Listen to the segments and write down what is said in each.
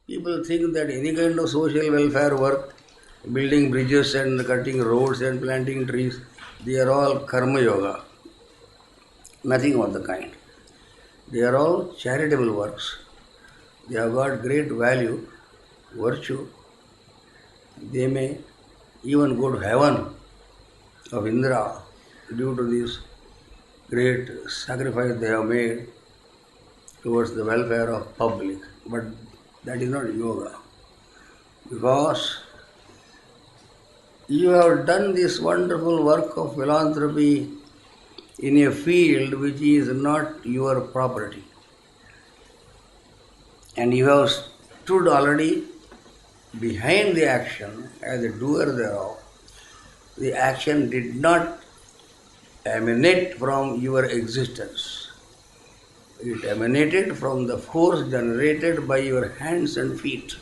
People think that any kind of social welfare work, building bridges and cutting roads and planting trees, they are all karma yoga. Nothing of the kind. They are all charitable works. They have got great value, virtue. They may even go to heaven of Indra due to this great sacrifice they have made towards the welfare of public. But that is not yoga. Because you have done this wonderful work of philanthropy in a field which is not your property. And you have stood already behind the action as a doer thereof. The action did not emanate from your existence. It emanated from the force generated by your hands and feet.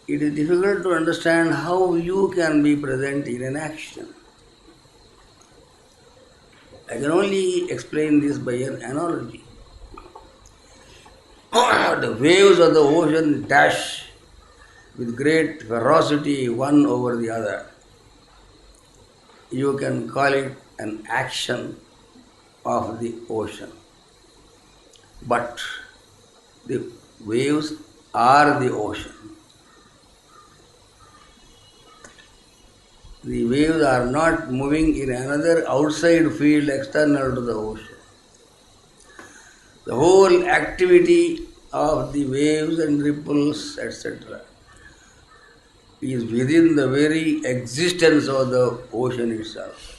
It is difficult to understand how you can be present in an action. I can only explain this by an analogy. The waves of the ocean dash with great ferocity one over the other. You can call it an action of the ocean. But the waves are the ocean. The waves are not moving in another outside field external to the ocean. The whole activity of the waves and ripples, etc., is within the very existence of the ocean itself.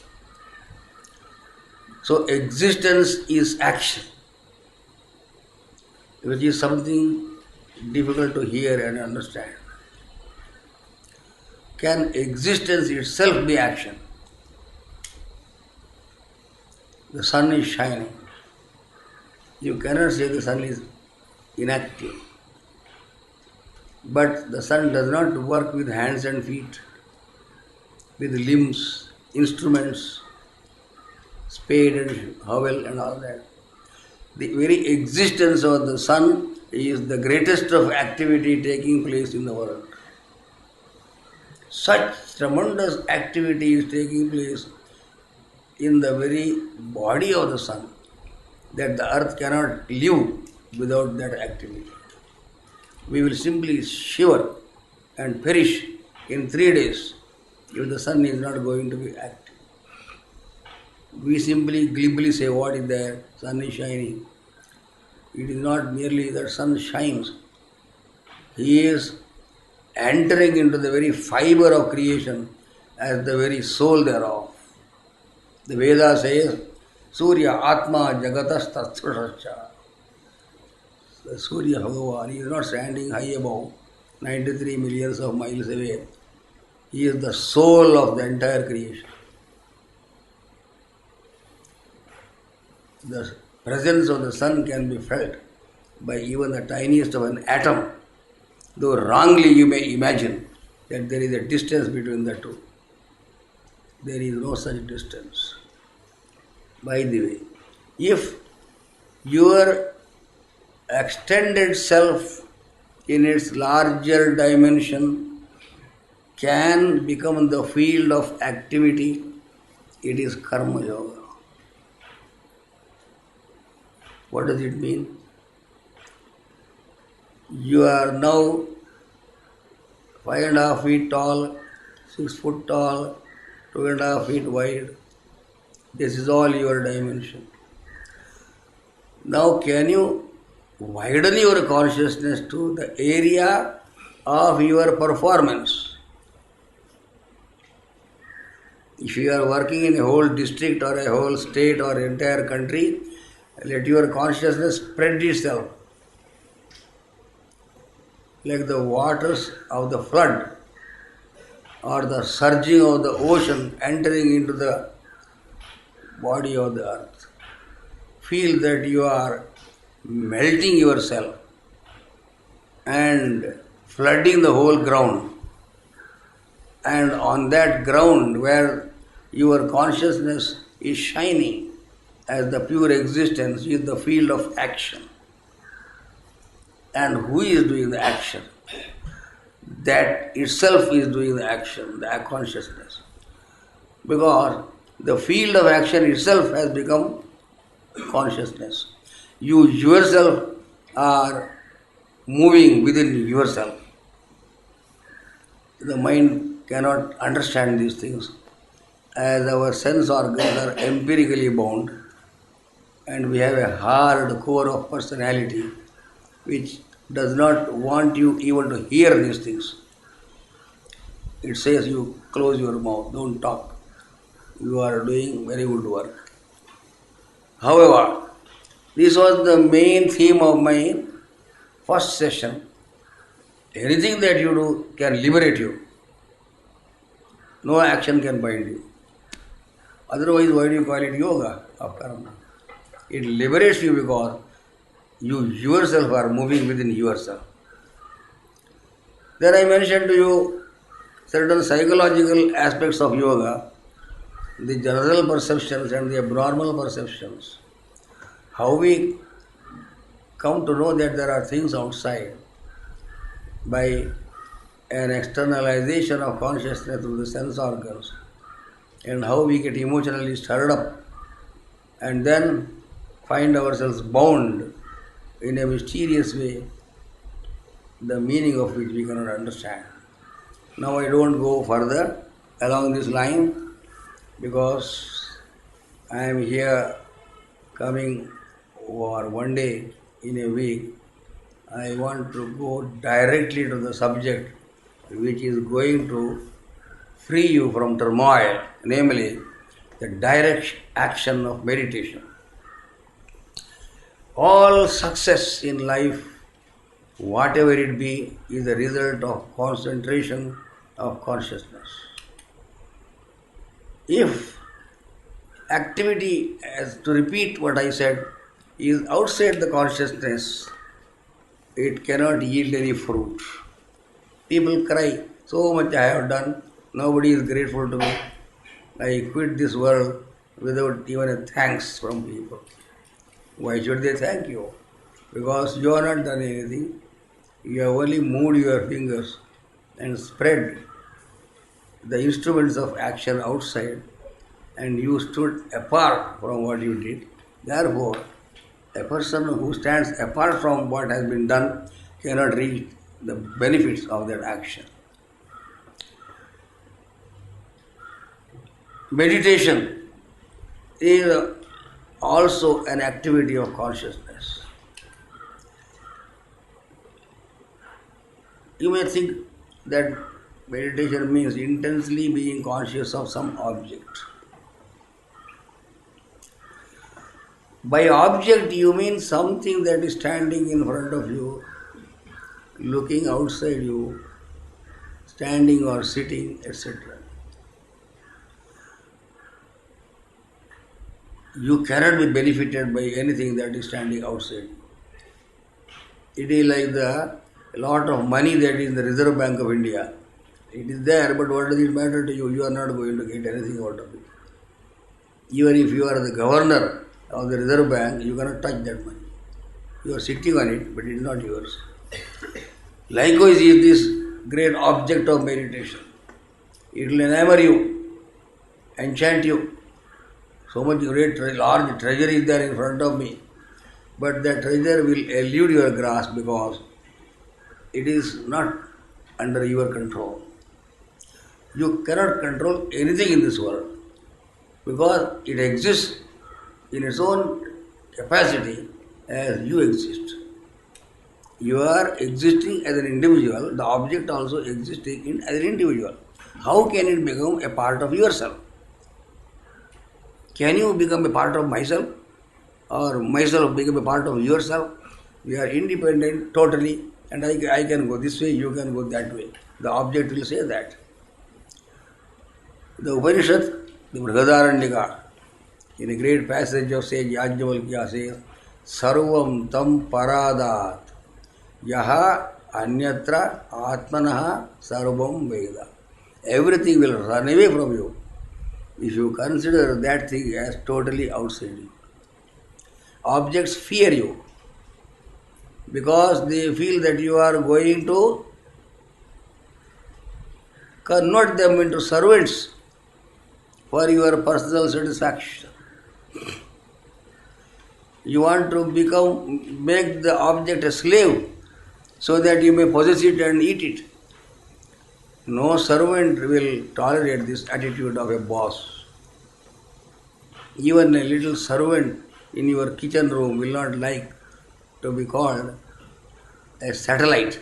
So existence is action, which is something difficult to hear and understand. Can existence itself be action? The sun is shining. You cannot say the sun is inactive. But the sun does not work with hands and feet, with limbs, instruments, spade and shovel and all that. The very existence of the sun is the greatest of activity taking place in the world. Such tremendous activity is taking place in the very body of the sun that the earth cannot live without that activity. We will simply shiver and perish in 3 days if the sun is not going to be active. We simply glibly say, what is there? Sun is shining. It is not merely that sun shines. He is entering into the very fiber of creation as the very soul thereof. The Veda says, Surya Atma Jagatas Tatsvascha. The Surya Bhagavan, he is not standing high above 93 millions of miles away. He is the soul of the entire creation. The presence of the sun can be felt by even the tiniest of an atom, though wrongly you may imagine that there is a distance between the two. There is no such distance. By the way, if your extended self in its larger dimension can become the field of activity, it is karma yoga. What does it mean? You are now 5.5 feet tall, 6 foot tall, 2.5 feet wide. This is all your dimension. Now can you widen your consciousness to the area of your performance? If you are working in a whole district or a whole state or entire country, let your consciousness spread itself like the waters of the flood or the surging of the ocean entering into the body of the earth. Feel that you are melting yourself and flooding the whole ground. And on that ground where your consciousness is shining as the pure existence is the field of action. and who is doing the action. That itself is doing the action, the consciousness. Because the field of action itself has become consciousness. You yourself are moving within yourself. The mind cannot understand these things as our sense organs are empirically bound and we have a hard core of personality which does not want you even to hear these things. It says you close your mouth, don't talk. You are doing very good work. However, this was the main theme of my first session. Anything that you do can liberate you. No action can bind you. Otherwise, why do you call it yoga of karma? It liberates you because you yourself are moving within yourself. Then I mentioned to you certain psychological aspects of yoga, the general perceptions and the abnormal perceptions. How we come to know that there are things outside by an externalization of consciousness through the sense organs, and how we get emotionally stirred up and then find ourselves bound in a mysterious way, the meaning of which we cannot understand. Now I don't go further along this line because I am here coming for one day in a week. I want to go directly to the subject which is going to free you from turmoil, namely the direct action of meditation. All success in life, whatever it be, is a result of concentration of consciousness. If activity, as to repeat what I said, is outside the consciousness, it cannot yield any fruit. People cry, so much I have done, nobody is grateful to me. I quit this world without even a thanks from people. Why should they thank you? Because you have not done anything. You have only moved your fingers and spread the instruments of action outside, and you stood apart from what you did. Therefore, a person who stands apart from what has been done cannot reach the benefits of that action. Meditation is also an activity of consciousness. You may think that meditation means intensely being conscious of some object. By object you mean something that is standing in front of you, looking outside you, standing or sitting, etc. You cannot be benefited by anything that is standing outside. It is like the lot of money that is in the Reserve Bank of India. It is there, but what does it matter to you? You are not going to get anything out of it. Even if you are the governor of the Reserve Bank, you cannot touch that money. You are sitting on it, but it is not yours. Likewise is this great object of meditation. It will enamor you, enchant you. So much great, large treasure is there in front of me, but that treasure will elude your grasp because it is not under your control. You cannot control anything in this world because it exists in its own capacity as you exist. You are existing as an individual, the object also existing as an individual. How can it become a part of yourself? Can you become a part of myself or myself become a part of yourself? We are independent totally, and I can go this way, you can go that way. The object will say that. The Upanishad, the Brihadaranyaka, in a great passage of sage Yajnavalkya says, Sarvam tam paradat yaha anyatra atmanaha sarvam veda. Everything will run away from you if you consider that thing as totally outside you. Objects fear you. because they feel that you are going to convert them into servants for your personal satisfaction. You want to make the object a slave so that you may possess it and eat it. No servant will tolerate this attitude of a boss. Even a little servant in your kitchen room will not like to be called a satellite.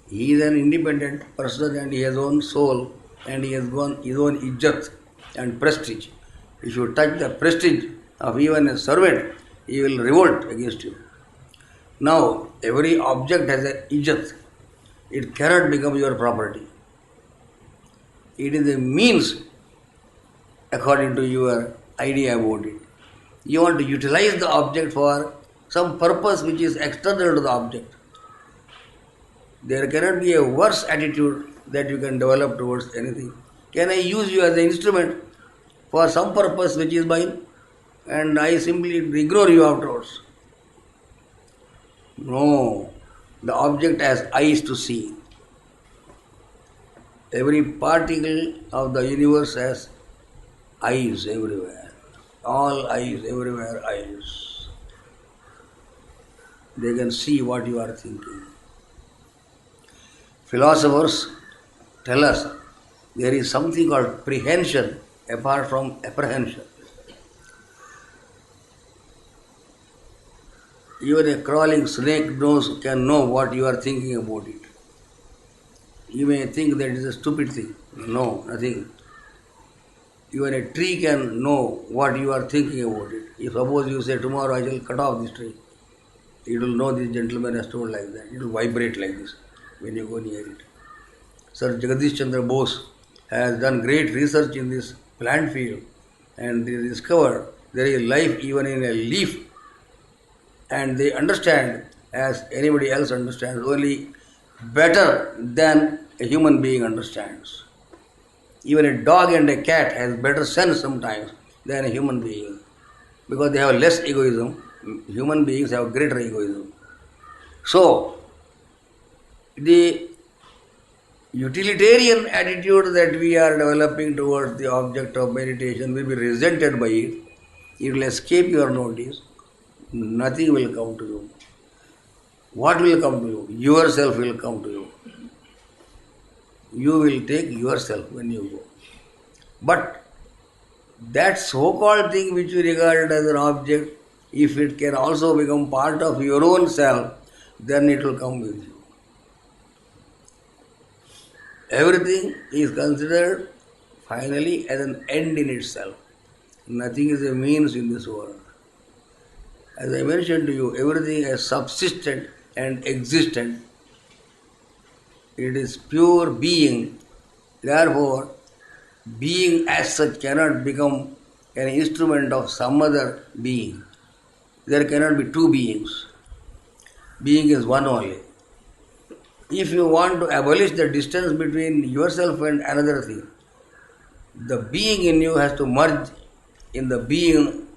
He is an independent person and he has his own soul and he has his own ijjat and prestige. If you touch the prestige of even a servant, he will revolt against you. Now, every object has an ijjat. It cannot become your property. It is a means according to your idea about it. You want to utilize the object for some purpose which is external to the object. There cannot be a worse attitude that you can develop towards anything. Can I use you as an instrument for some purpose which is mine and I simply ignore you afterwards? No, the object has eyes to see. Every particle of the universe has eyes everywhere. All eyes, everywhere eyes. They can see what you are thinking. Philosophers tell us there is something called prehension apart from apprehension. Even a crawling snake can know what you are thinking about it. You may think that it is a stupid thing. No, nothing. Even a tree can know what you are thinking about it. If suppose you say tomorrow I shall cut off this tree, it will know this gentleman has told like that. It will vibrate like this when you go near it. Sir Jagadish Chandra Bose has done great research in this plant field and they discovered there is life even in a leaf and they understand as anybody else understands, only better than a human being understands. Even a dog and a cat has better sense sometimes than a human being because they have less egoism. Human beings have greater egoism. So, the utilitarian attitude that we are developing towards the object of meditation will be resented by it. It will escape your notice. Nothing will come to you. What will come to you? Yourself will come to you. You will take yourself when you go. But that so-called thing which you regard as an object, if it can also become part of your own self, then it will come with you. Everything is considered finally as an end in itself. Nothing is a means in this world. As I mentioned to you, everything is subsistent and existent. It is pure being. Therefore, being as such cannot become an instrument of some other being. There cannot be two beings. Being is one only. If you want to abolish the distance between yourself and another thing, the being in you has to merge in the being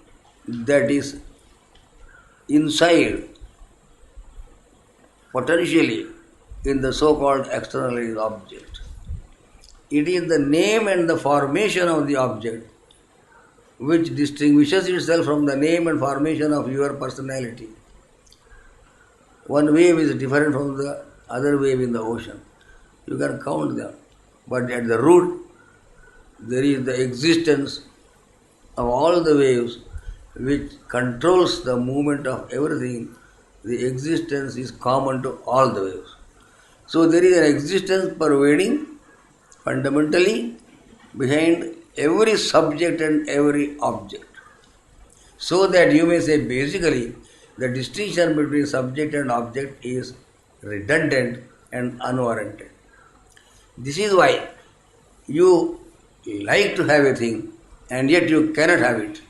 that is inside, potentially, in the so-called externalized object. It is the name and the formation of the object which distinguishes itself from the name and formation of your personality. One wave is different from the other wave in the ocean. You can count them. But at the root, there is the existence of all the waves which controls the movement of everything. The existence is common to all the waves. So there is an existence pervading fundamentally behind every subject and every object. So that you may say basically the distinction between subject and object is redundant and unwarranted. This is why you like to have a thing and yet you cannot have it.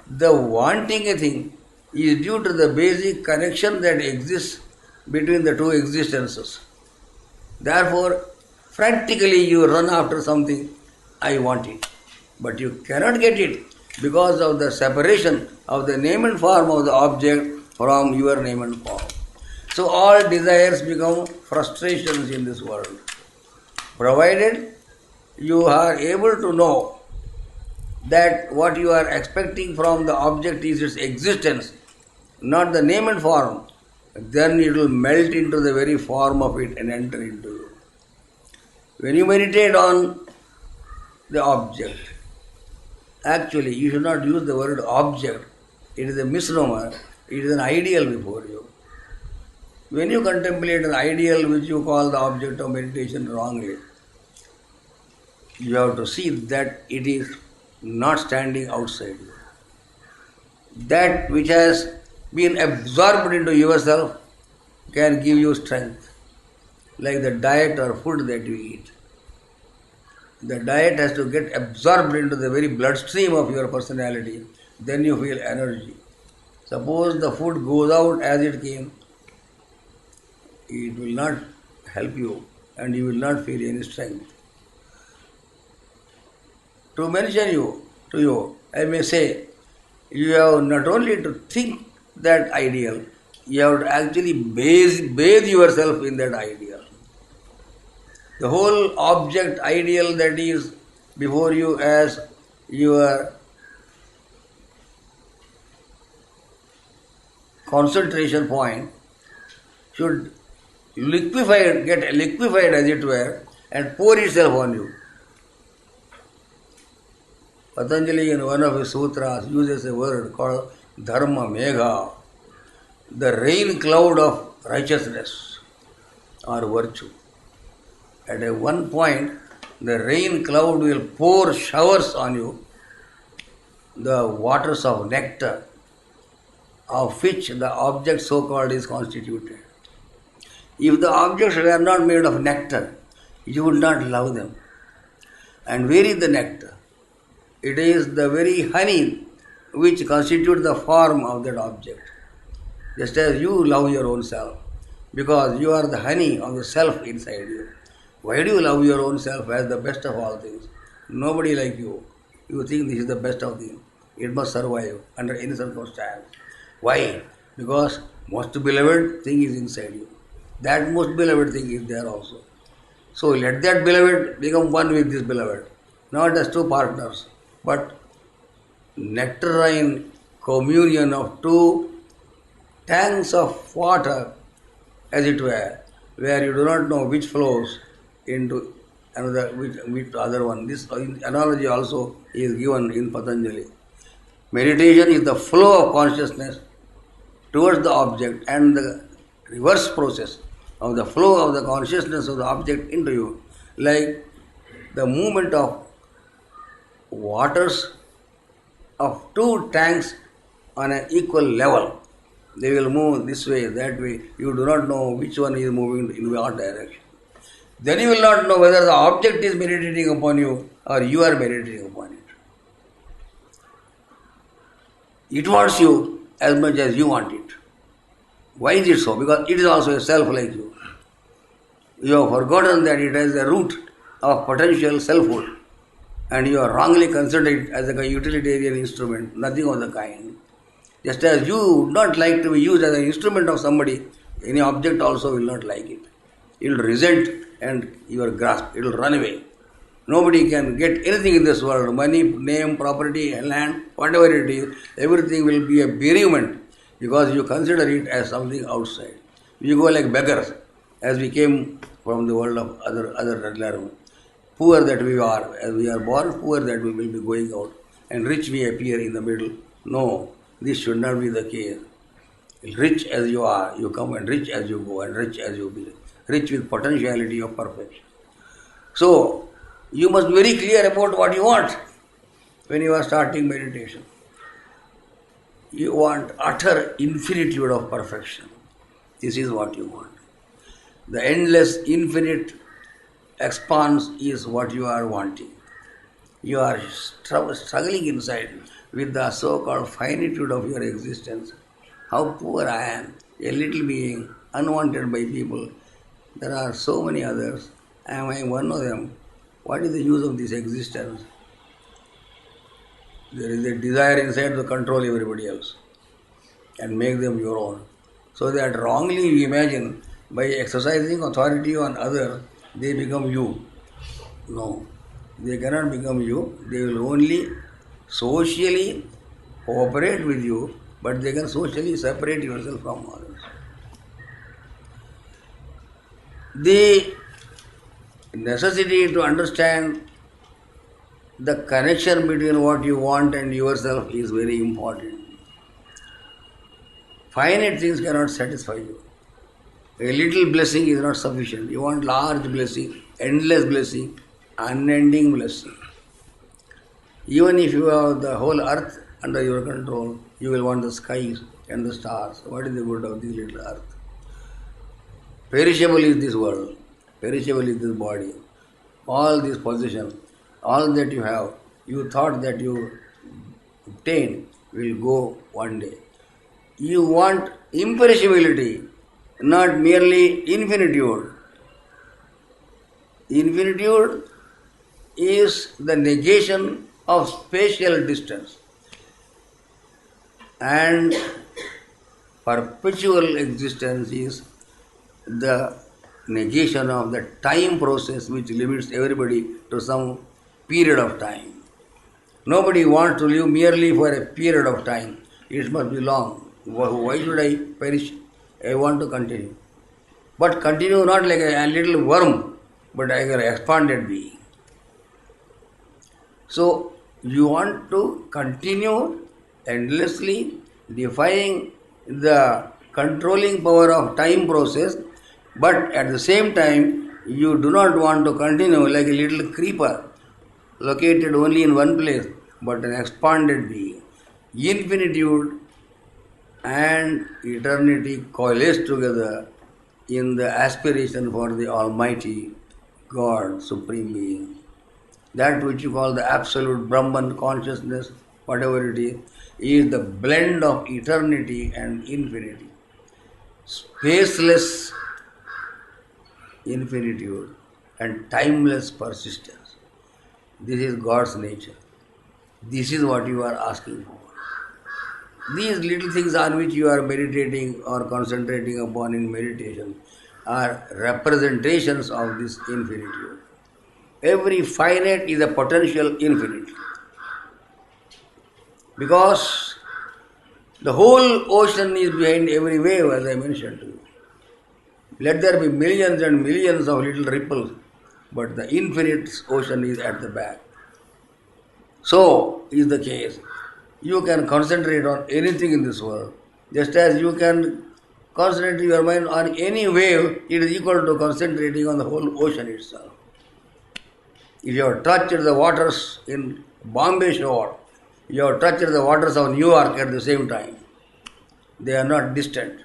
The wanting a thing is due to the basic connection that exists between the two existences. Therefore, frantically you run after something, I want it. But you cannot get it because of the separation of the name and form of the object from your name and form. So all desires become frustrations in this world. Provided you are able to know that what you are expecting from the object is its existence, not the name and form, then it will melt into the very form of it and enter into you. When you meditate on the object, actually you should not use the word object. It is a misnomer. It is an ideal before you. When you contemplate an ideal which you call the object of meditation wrongly, you have to see that it is not standing outside you. That which has been absorbed into yourself can give you strength, like the diet or food that you eat. The diet has to get absorbed into the very bloodstream of your personality, then you feel energy. Suppose the food goes out as it came, it will not help you and you will not feel any strength. To mention to you, I may say, you have not only to think that ideal, you have to actually bathe yourself in that ideal. The whole object ideal that is before you as your concentration point should get liquefied as it were, and pour itself on you. Patanjali in one of his sutras uses a word called dharma megha, the rain cloud of righteousness or virtue. At one point, the rain cloud will pour showers on you, the waters of nectar, of which the object so-called is constituted. If the objects were not made of nectar, you would not love them. And where is the nectar? It is the very honey which constitutes the form of that object. Just as you love your own self, because you are the honey of the self inside you. Why do you love your own self as the best of all things? Nobody like you. You think this is the best of things. It must survive under any circumstance. Why? Because most beloved thing is inside you. That most beloved thing is there also. So let that beloved become one with this beloved. Not as two partners, but nectarine communion of two tanks of water, as it were, where you do not know which flows into another, which other one. This analogy also is given in Patanjali. Meditation is the flow of consciousness towards the object and the reverse process of the flow of the consciousness of the object into you, like the movement of waters of two tanks on an equal level. They will move this way, that way. You do not know which one is moving in what direction. Then you will not know whether the object is meditating upon you or you are meditating upon it. It wants you as much as you want it. Why is it so? Because it is also a self like you. You have forgotten that it has the root of potential selfhood, and you are wrongly considered it as a utilitarian instrument, nothing of the kind. Just as you would not like to be used as an instrument of somebody, any object also will not like it. It will resent and your grasp, it will run away. Nobody can get anything in this world, money, name, property, land, whatever it is, everything will be a bereavement because you consider it as something outside. You go like beggars, as we came from the world of other regular. Poor that we are, as we are born, poor that we will be going out, and rich we appear in the middle. No, this should not be the case. Rich as you are, you come, and rich as you go, and rich as you be. Rich with potentiality of perfection. So, you must be very clear about what you want when you are starting meditation. You want utter infinitude of perfection. This is what you want. The endless, infinite expanse is what you are wanting. You are struggling inside with the so-called finitude of your existence. How poor I am, a little being, unwanted by people. There are so many others. Am I one of them? What is the use of this existence? There is a desire inside to control everybody else. and make them your own. So that wrongly you imagine by exercising authority on others, they become you. No, they cannot become you. They will only socially cooperate with you, but they can socially separate yourself from others. The necessity to understand the connection between what you want and yourself is very important. Finite things cannot satisfy you. A little blessing is not sufficient. You want large blessing, endless blessing, unending blessing. Even if you have the whole earth under your control, you will want the skies and the stars. What is the good of this little earth? Perishable is this world, perishable is this body. All this possession, all that you have, you thought that you obtained will go one day. You want imperishability, not merely infinitude. Infinitude is the negation of spatial distance, and perpetual existence is the negation of the time process which limits everybody to some period of time. Nobody wants to live merely for a period of time. It must be long. Why should I perish? I want to continue. But continue not like a little worm, but like an expanded being. So you want to continue endlessly defying the controlling power of time process, but at the same time you do not want to continue like a little creeper located only in one place, but an expanded being. Infinitude and eternity coalesce together in the aspiration for the Almighty God, Supreme Being. That which you call the absolute Brahman consciousness, whatever it is the blend of eternity and infinity. Spaceless infinitude and timeless persistence. This is God's nature. This is what you are asking for. These little things on which you are meditating or concentrating upon in meditation are representations of this infinitude. Every finite is a potential infinite. Because the whole ocean is behind every wave, as I mentioned to you. Let there be millions and millions of little ripples, but the infinite ocean is at the back. So is the case. You can concentrate on anything in this world, just as you can concentrate your mind on any wave, it is equal to concentrating on the whole ocean itself. If you have touched the waters in Bombay shore, you have touched the waters of New York at the same time. They are not distant.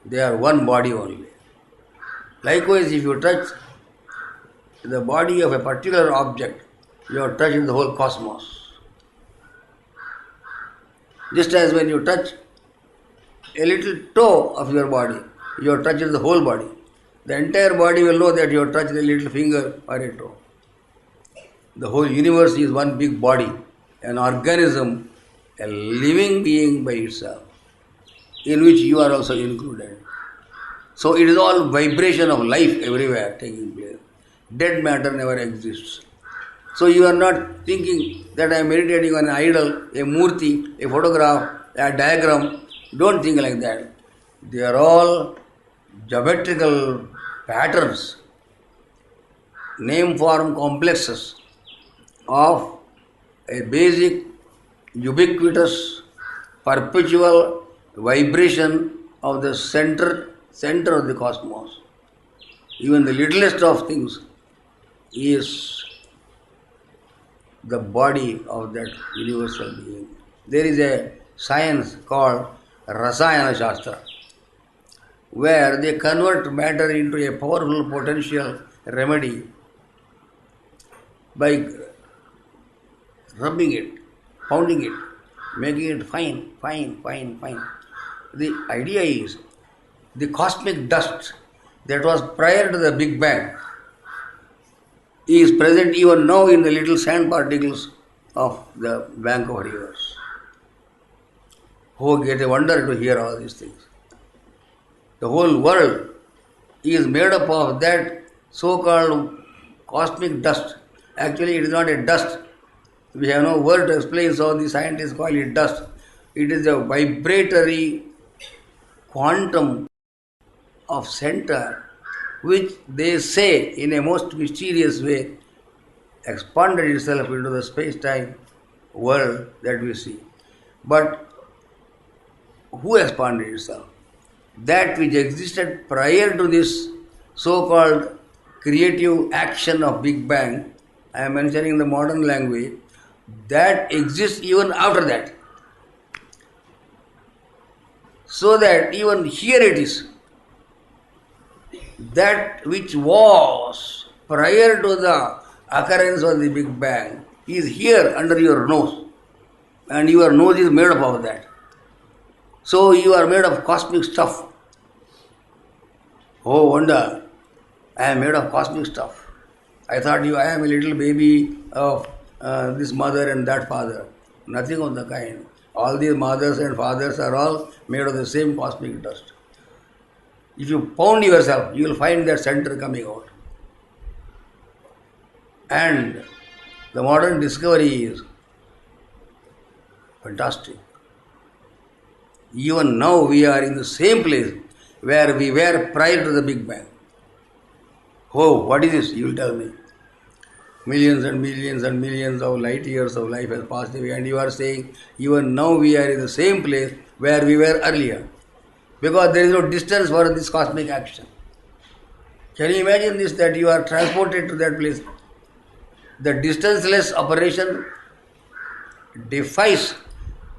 They are one body only. Likewise, if you touch the body of a particular object, you have touched the whole cosmos. Just as when you touch a little toe of your body, you have touched the whole body. The entire body will know that you have touched a little finger or a toe. The whole universe is one big body, an organism, a living being by itself, in which you are also included. So it is all vibration of life everywhere taking place. Dead matter never exists. So you are not thinking that I am meditating on an idol, a murti, a photograph, a diagram. Don't think like that. They are all geometrical patterns, name-form complexes of a basic, ubiquitous, perpetual vibration of the center of the cosmos. Even the littlest of things is the body of that universal being. There is a science called Rasayana Shastra, where they convert matter into a powerful potential remedy by rubbing it, pounding it, making it fine. The idea is the cosmic dust that was prior to the Big Bang is present even now in the little sand particles of the bank of rivers. Oh, get a wonder to hear all these things. The whole world is made up of that so-called cosmic dust. Actually, it is not a dust. We have no word to explain, so the scientists call it dust. It is a vibratory quantum of center which they say in a most mysterious way expanded itself into the space-time world that we see. But who expanded itself? That which existed prior to this so-called creative action of Big Bang, I am mentioning the modern language, that exists even after that. So that even here it is, that which was prior to the occurrence of the Big Bang is here under your nose, and your nose is made up of that. So you are made of cosmic stuff. Oh wonder, I am made of cosmic stuff. I thought I am a little baby of this mother and that father. Nothing of the kind. All these mothers and fathers are all made of the same cosmic dust. If you pound yourself, you will find that center coming out. And the modern discovery is fantastic. Even now we are in the same place where we were prior to the Big Bang. Oh, what is this? You will tell me. Millions and millions and millions of light years of life has passed away, and you are saying even now we are in the same place where we were earlier. Because there is no distance for this cosmic action. Can you imagine this, that you are transported to that place? The distanceless operation defies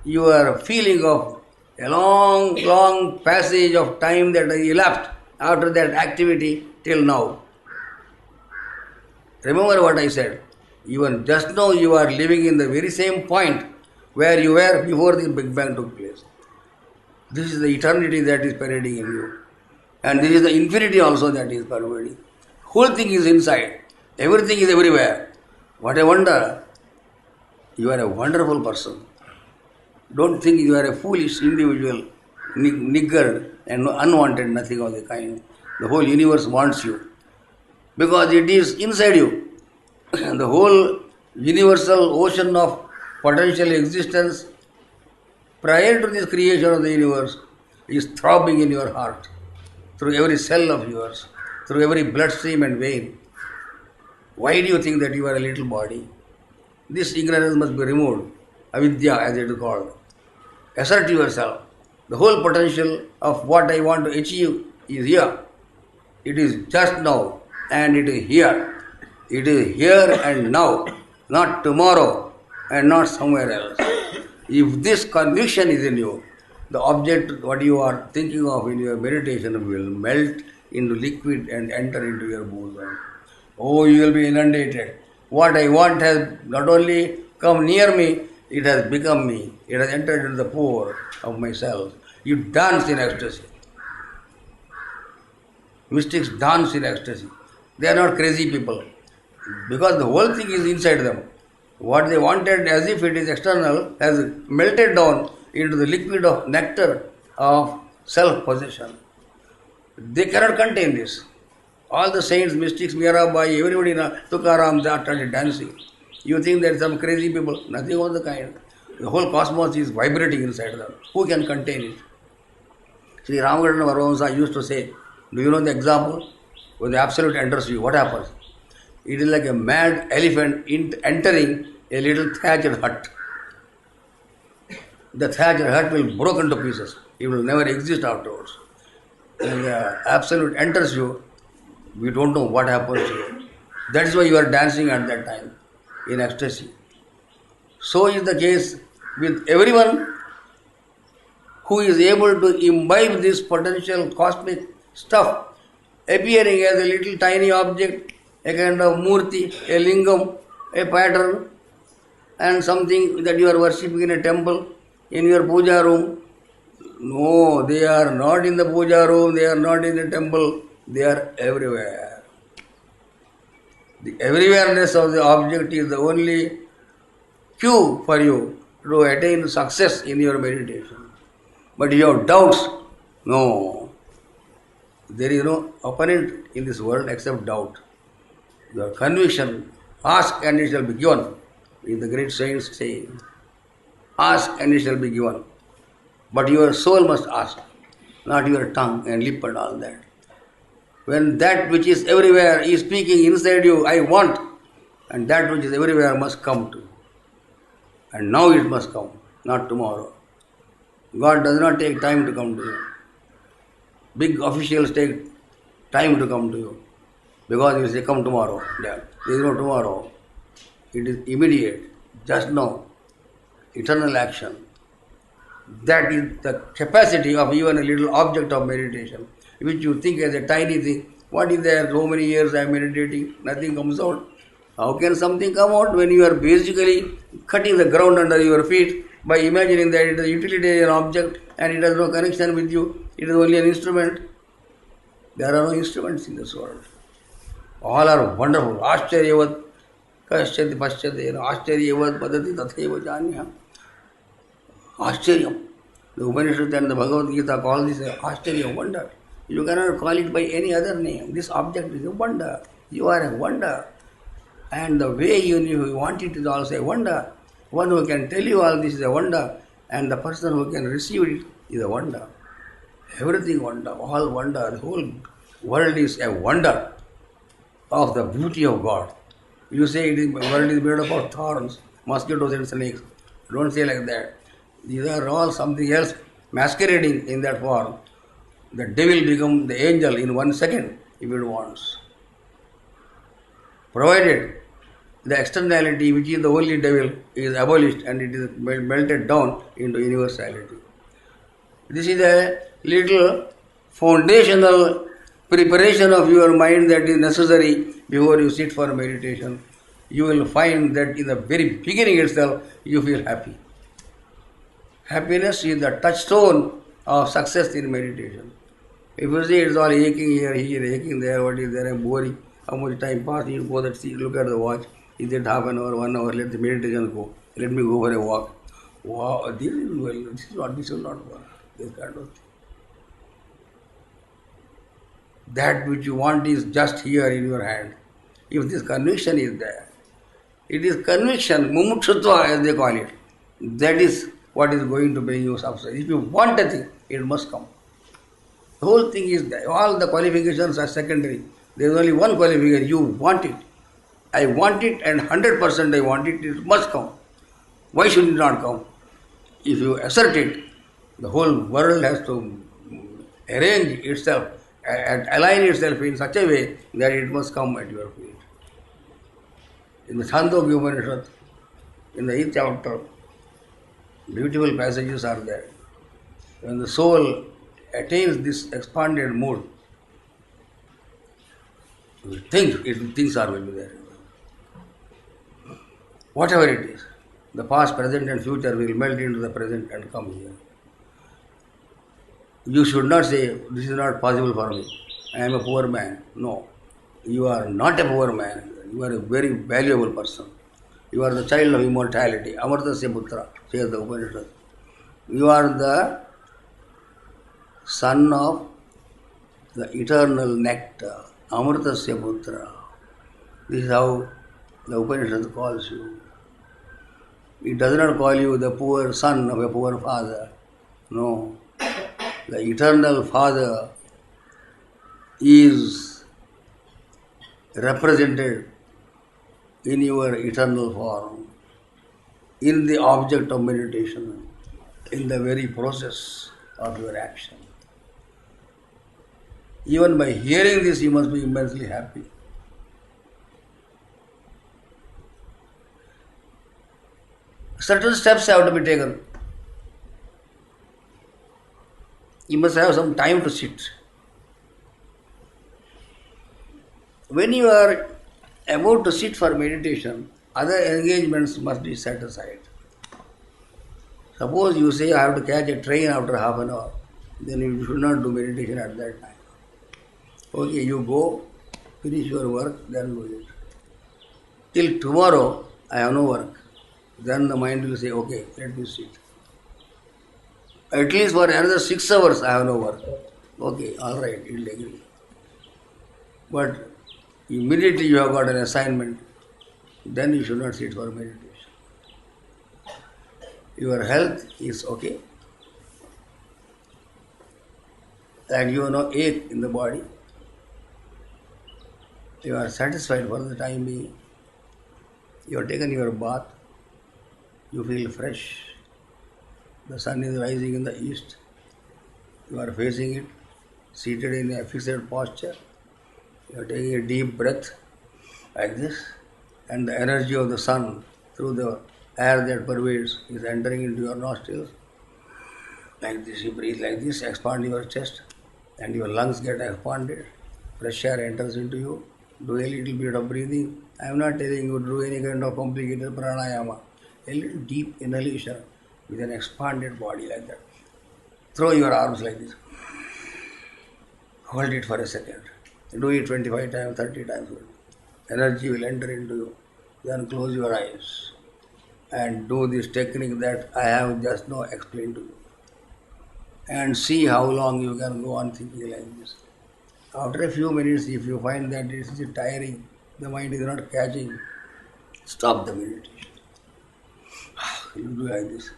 your feeling of a long, long passage of time that elapsed after that activity till now. Remember what I said. Even just now you are living in the very same point where you were before the Big Bang took place. This is the eternity that is parading in you. And this is the infinity also that is pervading. Whole thing is inside. Everything is everywhere. What a wonder. You are a wonderful person. Don't think you are a foolish individual, niggard and unwanted, nothing of the kind. The whole universe wants you. Because it is inside you. The whole universal ocean of potential existence prior to this creation of the universe is throbbing in your heart, through every cell of yours, through every bloodstream and vein. Why do you think that you are a little body? This ignorance must be removed, avidya as it is called. Assert yourself. The whole potential of what I want to achieve is here. It is just now and it is here. It is here and now, not tomorrow and not somewhere else. If this conviction is in you, the object what you are thinking of in your meditation will melt into liquid and enter into your bosom. Oh, you will be inundated. What I want has not only come near me, it has become me. It has entered into the pore of myself. You dance in ecstasy. Mystics dance in ecstasy. They are not crazy people. Because the whole thing is inside them. What they wanted as if it is external has melted down into the liquid of nectar of self-possession. They cannot contain this. All the saints, mystics, Mirabai, everybody, Tukaram, they are started dancing. You think that some crazy people, nothing of the kind. The whole cosmos is vibrating inside them. Who can contain it? Sri Ramakrishna Paramahamsa used to say, do you know the example? When the Absolute enters you, what happens? It is like a mad elephant entering a little thatched hut. The thatched hut will be broken to pieces. It will never exist afterwards. When the Absolute enters you, we don't know what happens to you. That is why you are dancing at that time in ecstasy. So is the case with everyone who is able to imbibe this potential cosmic stuff, appearing as a little tiny object, a kind of murti, a lingam, a pattern, and something that you are worshipping in a temple, in your puja room. No, they are not in the puja room, they are not in the temple, they are everywhere. The everywhereness of the object is the only cue for you to attain success in your meditation. But you have doubts. No. There is no opponent in this world except doubt. Your conviction, ask and it shall be given. In the great saints say, ask and it shall be given. But your soul must ask, not your tongue and lip and all that. When that which is everywhere is speaking inside you, I want, and that which is everywhere must come to you. And now it must come, not tomorrow. God does not take time to come to you. Big officials take time to come to you. Because you say, come tomorrow. There is no tomorrow. It is immediate, just now. Eternal action. That is the capacity of even a little object of meditation, which you think as a tiny thing. What is there? So many years I am meditating, nothing comes out. How can something come out when you are basically cutting the ground under your feet by imagining that it is a utilitarian object and it has no connection with you? It is only an instrument. There are no instruments in this world. All are wonderful. Ashcharyavat kasyati pasyate, Ashcharyavat padati tatheva janya. Ascharyam. The Upanishad and the Bhagavad Gita call this Ashcharya, wonder. You cannot call it by any other name. This object is a wonder. You are a wonder. And the way you want it is also a wonder. One who can tell you all this is a wonder, and the person who can receive it is a wonder. Everything wonder, all wonder. The whole world is a wonder of the beauty of God. You say the world is made up of thorns, mosquitoes and snakes. Don't say like that. These are all something else masquerading in that form. The devil becomes the angel in 1 second if it wants. Provided the externality, which is the only devil, is abolished and it is melted down into universality. This is a little foundational preparation of your mind that is necessary before you sit for meditation. You will find that in the very beginning itself, you feel happy. Happiness is the touchstone of success in meditation. If you see it's all aching here, aching there, what is there, I'm boring, how much time passed, you go that see, look at the watch, is it half an hour, 1 hour, let the meditation go, let me go for a walk. Wow, this will not work, this kind of thing. That which you want is just here in your hand. If this conviction is there, it is conviction, mumukshutva as they call it. That is what is going to bring you success. If you want a thing, it must come. The whole thing is there. All the qualifications are secondary. There is only one qualification. You want it. I want it and 100% I want it. It must come. Why should it not come? If you assert it, the whole world has to arrange itself and align itself in such a way that it must come at your feet. In the Chandogya Upanishad, in the 8th chapter, beautiful passages are there. When the soul attains this expanded mood, things are will be there. Whatever it is, the past, present and future will melt into the present and come here. You should not say, this is not possible for me. I am a poor man. No. You are not a poor man. You are a very valuable person. You are the child of immortality. Amartasya putra, says the Upanishad. You are the son of the eternal nectar. Amartasya putra. This is how the Upanishad calls you. It does not call you the poor son of a poor father. No. The eternal Father is represented in your eternal form, in the object of meditation, in the very process of your action. Even by hearing this, you must be immensely happy. Certain steps have to be taken. You must have some time to sit. When you are about to sit for meditation, other engagements must be set aside. Suppose you say, I have to catch a train after half an hour, then you should not do meditation at that time. Okay, you go, finish your work, then do it. Till tomorrow, I have no work. Then the mind will say, okay, let me sit. At least for another 6 hours I have no work. Okay, all right, you'll agree. But immediately you have got an assignment, then you should not sit for meditation. Your health is okay, and you have no ache in the body. You are satisfied for the time being. You have taken your bath, you feel fresh. The sun is rising in the east. You are facing it, seated in a fixed posture. You are taking a deep breath like this, and the energy of the sun through the air that pervades is entering into your nostrils. Like this, you breathe like this, expand your chest, and your lungs get expanded. Fresh air enters into you. Do a little bit of breathing. I am not telling you to do any kind of complicated pranayama. A little deep inhalation with an expanded body like that. Throw your arms like this. Hold it for a second. Do it 25 times, 30 times. Energy will enter into you. Then close your eyes and do this technique that I have just now explained to you. And see how long you can go on thinking like this. After a few minutes, if you find that it is tiring, the mind is not catching, stop the meditation. You do like this.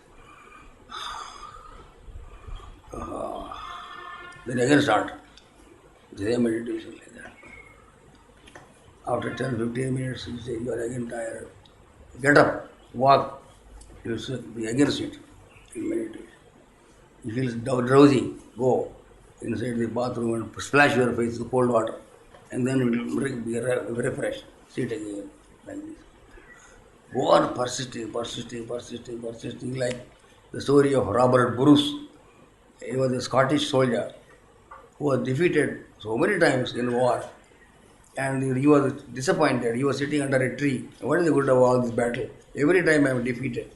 Then again start. The same meditation like that. After 10-15 minutes, you say you are again tired. Get up, walk. You will again sit in meditation. You feel drowsy, go inside the bathroom and splash your face with cold water. And then you will be refreshed. Sit again like this. Go on persisting like the story of Robert Bruce. He was a Scottish soldier who was defeated so many times in war, and he was disappointed. He was sitting under a tree. What is the good of all this battle? Every time I am defeated.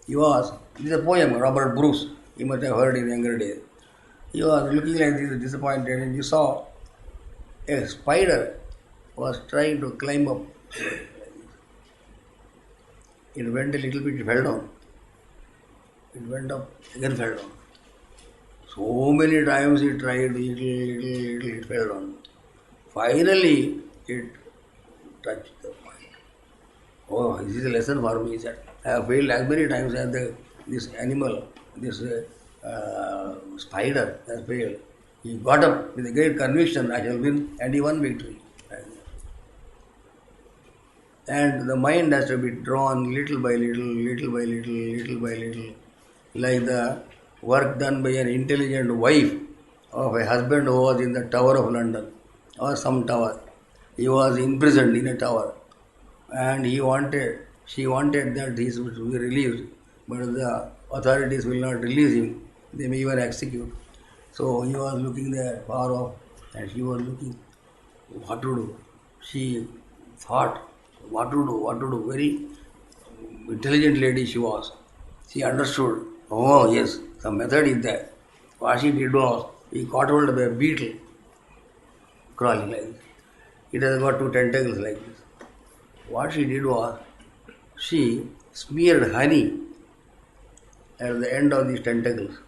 This is a poem, Robert Bruce. You must have heard in younger days. He was looking like this, disappointed, and you saw a spider was trying to climb up. It went a little bit, it fell down. It went up, again fell down. So many times he tried, little, it fell down. Finally, it touched the point. Oh, this is a lesson for me, he said. I have failed as many times as this animal, this spider has failed. He got up with a great conviction, I shall win, and he won victory. And the mind has to be drawn little by little, like the work done by an intelligent wife of a husband who was in the Tower of London or some tower. He was imprisoned in a tower, and she wanted that he should be released, but the authorities will not release him. They may even execute. So he was looking there far off, and she was looking what to do. She thought what to do. Very intelligent lady she was. She understood. Oh yes, some method is there. What she did was, he caught hold of a beetle crawling like this. It has got 2 tentacles like this. What she did was, she smeared honey at the end of these tentacles,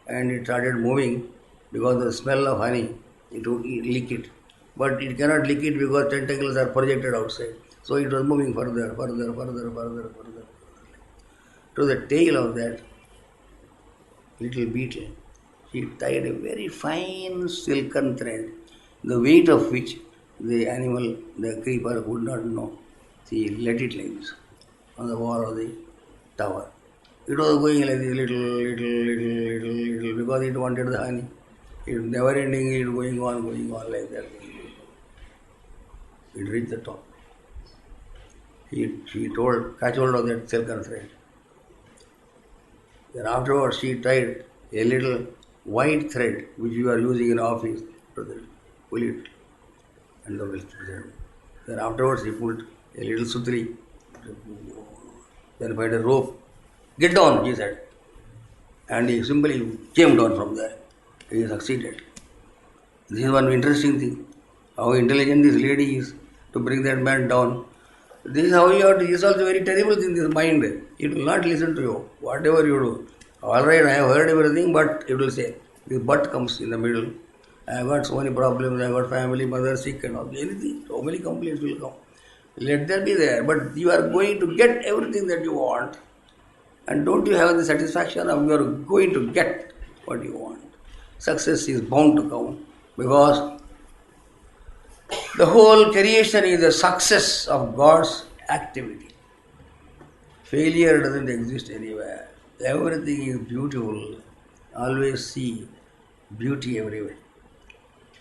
and it started moving because of the smell of honey. It would lick it. But it cannot lick it because tentacles are projected outside. So it was moving further. To the tail of that little beetle, she tied a very fine silken thread, the weight of which the animal, the creeper, would not know. She let it like this on the wall of the tower. It was going like this, little, because it wanted the honey. It never ending, it going on like that. It reached the top. She told, catch hold of that silken thread. Then afterwards she tied a little white thread which you are using in office to pull it and the thread. Then afterwards he pulled a little sutri, then find a rope. Get down, he said. And he simply came down from there. He succeeded. This is one interesting thing. How intelligent this lady is to bring that man down. This is how you have to, this is also very terrible thing, this mind. It will not listen to you, whatever you do. All right, I have heard everything, but it will say, the but comes in the middle. I have got so many problems, I have got family, mother sick and all, anything, so many complaints will come. Let them be there, but you are going to get everything that you want. And don't you have the satisfaction of you are going to get what you want? Success is bound to come because the whole creation is a success of God's activity. Failure doesn't exist anywhere. Everything is beautiful. Always see beauty everywhere.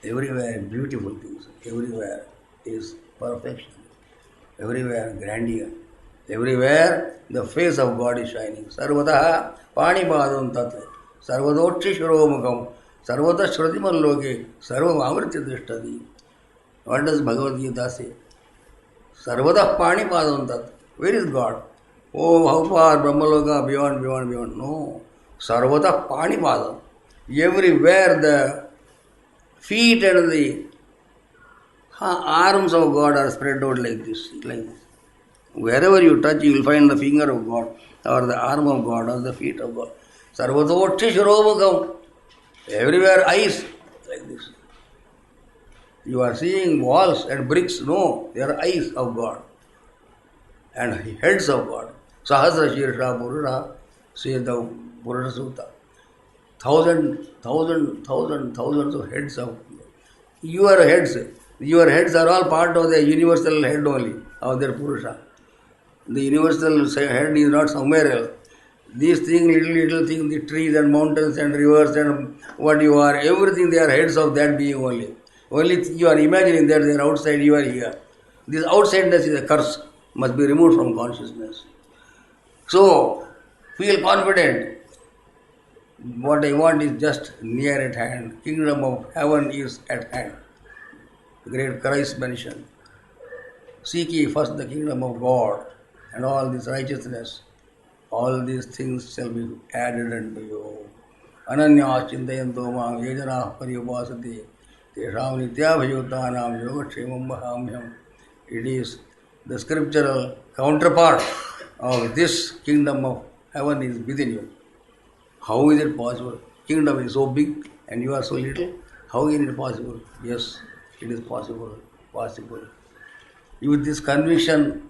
Everywhere beautiful things. Everywhere is perfection. Everywhere grandeur. Everywhere the face of God is shining. Sarvataha panipadam tat. Sarvadotri shiromukam. Sarvata shrutimaloke. Sarvam amriti drishtati. What does Bhagavad Gita say? Sarvata panipadam tat. Where is God? Oh, how far? Brahmaloka, beyond, beyond, beyond. No. Sarvata panipadam. Everywhere the feet and the arms of God are spread out like this, like this. Wherever you touch, you will find the finger of God, or the arm of God, or the feet of God. Sarvatotri shiromukam. Everywhere eyes, like this. You are seeing walls and bricks. No, they are eyes of God and heads of God. Sahasra Shirsha Purusha, says the Purusha Sutta. Thousands of heads of your heads. Your heads are all part of the universal head only, of their Purusha. The universal head is not somewhere else. These things, little things, the trees and mountains and rivers and what you are, everything they are heads of that being only. Only you are imagining that they are outside, you are here. This outsideness is a curse, must be removed from consciousness. So, feel confident. What I want is just near at hand. Kingdom of heaven is at hand. Great Christ mentioned. Seek ye first the kingdom of God and all this righteousness. All these things shall be added unto you. Ananya chintayanto mam yajana pariyupasati tesham nityabhayotanam yogakshamam mahamyam. It is the scriptural counterpart of this kingdom of heaven is within you. How is it possible? Kingdom is so big and you are so little. How is it possible? Yes, it is possible. Possible. With this conviction,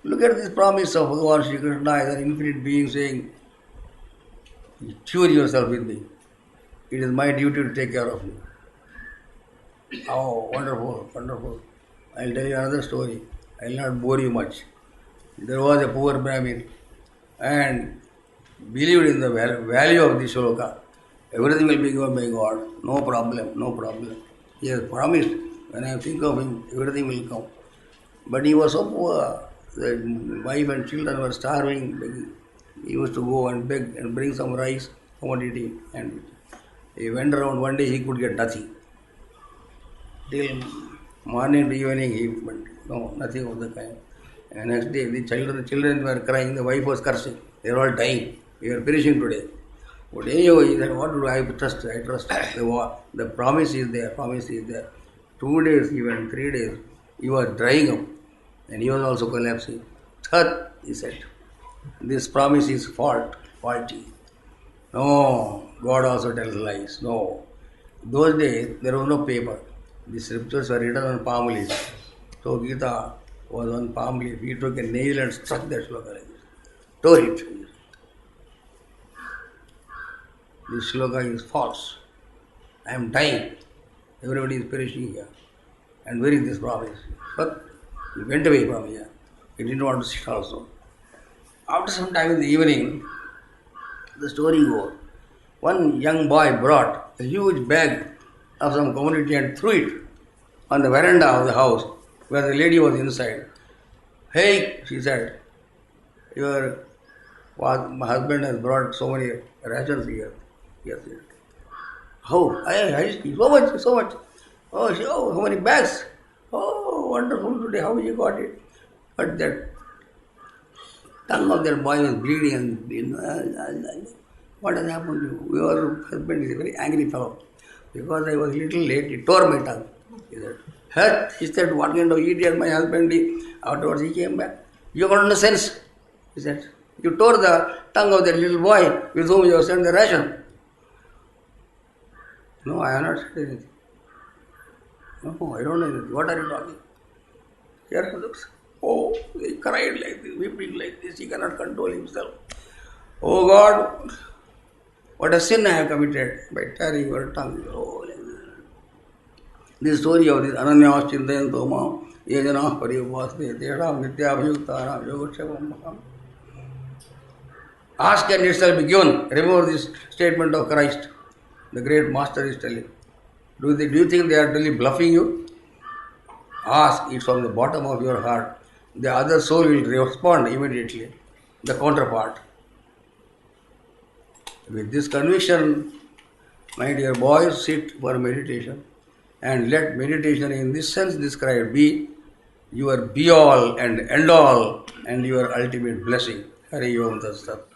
look at this promise of Bhagavan Sri Krishna as an infinite being saying, tune yourself with me. It is my duty to take care of you. Oh, wonderful, wonderful. I will tell you another story. I will not bore you much. There was a poor Brahmin and believed in the value of this shloka. Everything will be given by God. No problem, no problem. He has promised, when I think of him, everything will come. But he was so poor. The wife and children were starving. He used to go and beg and bring some rice, commodity, and he went around. One day he could get nothing. Till morning to evening he went. No, nothing of the kind. And next day the children were crying. The wife was cursing. They were all dying. We are perishing today. But anyway, he said, what do I trust? I trust the promise is there. Promise is there. 2 days, even 3 days, he was drying up. And he was also collapsing. Third, he said, this promise is faulty. No, God also tells lies. No. Those days, there was no paper. The scriptures were written on palm leaves. So Gita was on palm leaf. He took a nail and struck that shloka like this. Tore it. This shloka is false. I am dying. Everybody is perishing here. And where is this promise? But he went away from here. He didn't want to sit also. After some time in the evening, the story goes, one young boy brought a huge bag of some commodity and threw it on the veranda of the house where the lady was inside. Hey, she said, your husband has brought so many rations here. Yes, yes. How? So much. Oh, how many bags? Oh, wonderful today. How you got it? But that tongue of that boy was bleeding and what has happened to you? Your husband is a very angry fellow. Because I was a little late, he tore my tongue. He said, what kind of idiot my husband is? Afterwards he came back. You got no sense. He said, You tore the tongue of that little boy with whom you have sent the ration. No, I have not said anything. No, I don't know anything. What are you talking? Here he looks. Oh, he cried like this, weeping like this. He cannot control himself. Oh God, what a sin I have committed by tearing your tongue. Oh, like this. This story of this Ananyas Chintayanto Mam Yajana Pariyavasde Tesham Nityabhyuktanam Yogakshavam. Ask and it shall be given. Remember this statement of Christ. The great master is telling. Do you think they are really bluffing you? Ask it from the bottom of your heart. The other soul will respond immediately. The counterpart. With this conviction, my dear boys, sit for meditation and let meditation in this sense described be your be all and end all and your ultimate blessing. Hari Om Tat Sat.